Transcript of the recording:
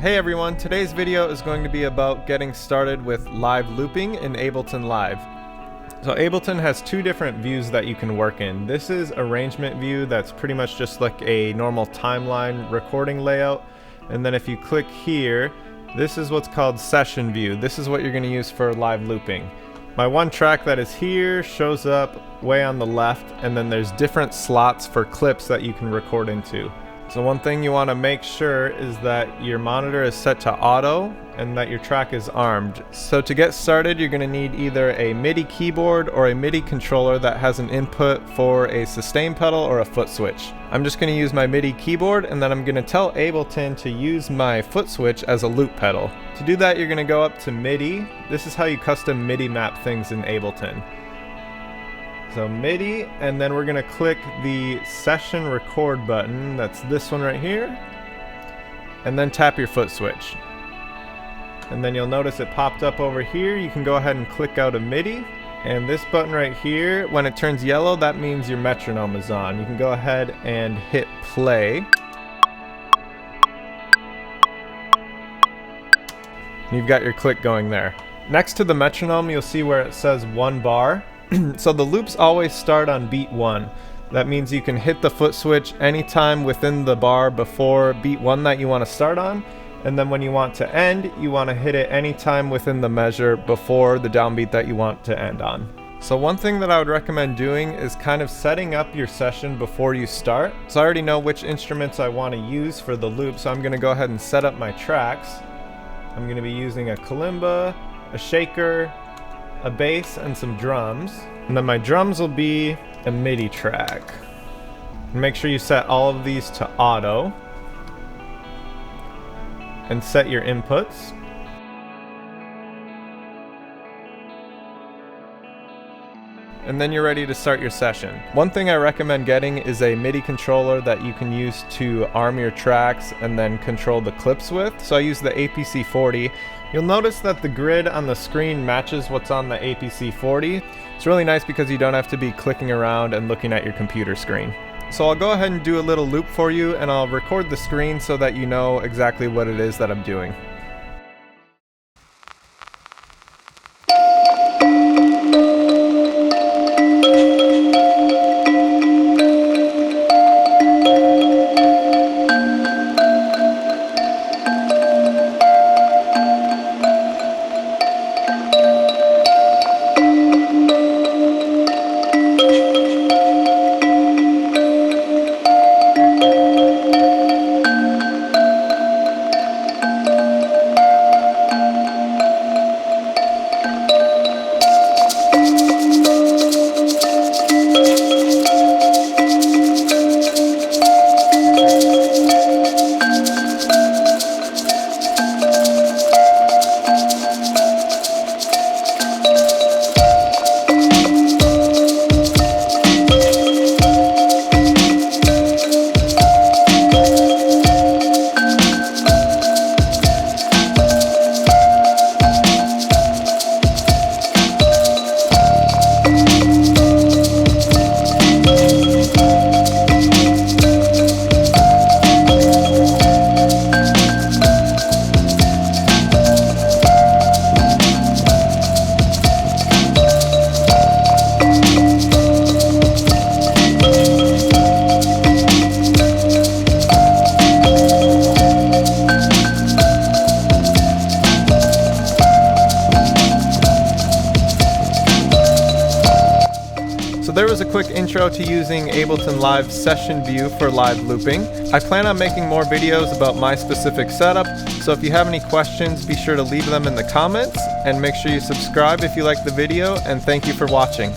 Hey everyone, today's video is going to be about getting started with live looping in Ableton Live. So Ableton has two different views that you can work in. This is arrangement view that's pretty much just like a normal timeline recording layout. And then if you click here, this is what's called session view. This is what you're going to use for live looping. My one track that is here shows up way on the left, and then there's different slots for clips that you can record into. So one thing you want to make sure is that your monitor is set to auto and that your track is armed. So to get started, you're going to need either a MIDI keyboard or a MIDI controller that has an input for a sustain pedal or a foot switch. I'm just going to use my MIDI keyboard, and then I'm going to tell Ableton to use my foot switch as a loop pedal. To do that, you're going to go up to MIDI. This is how you custom MIDI map things in Ableton. So MIDI, and then we're gonna click the session record button, that's this one right here, and then tap your foot switch. And then you'll notice it popped up over here. You can go ahead and click out of MIDI, and this button right here, when it turns yellow, that means your metronome is on. You can go ahead and hit play. And you've got your click going there. Next to the metronome, you'll see where it says 1 bar. So the loops always start on beat 1. That means you can hit the foot switch anytime within the bar before beat 1 that you want to start on, and then when you want to end, you want to hit it anytime within the measure before the downbeat that you want to end on. So one thing that I would recommend doing is kind of setting up your session before you start. So I already know which instruments I want to use for the loop, so I'm going to go ahead and set up my tracks. I'm going to be using a kalimba, a shaker, a bass, and some drums. And then my drums will be a MIDI track. Make sure you set all of these to auto and set your inputs. And then you're ready to start your session. One thing I recommend getting is a MIDI controller that you can use to arm your tracks and then control the clips with. So I use the APC40. You'll notice that the grid on the screen matches what's on the APC40. It's really nice because you don't have to be clicking around and looking at your computer screen. So I'll go ahead and do a little loop for you, and I'll record the screen so that you know exactly what it is that I'm doing. So there was a quick intro to using Ableton Live Session View for live looping. I plan on making more videos about my specific setup, so if you have any questions, be sure to leave them in the comments, and make sure you subscribe if you like the video, and thank you for watching.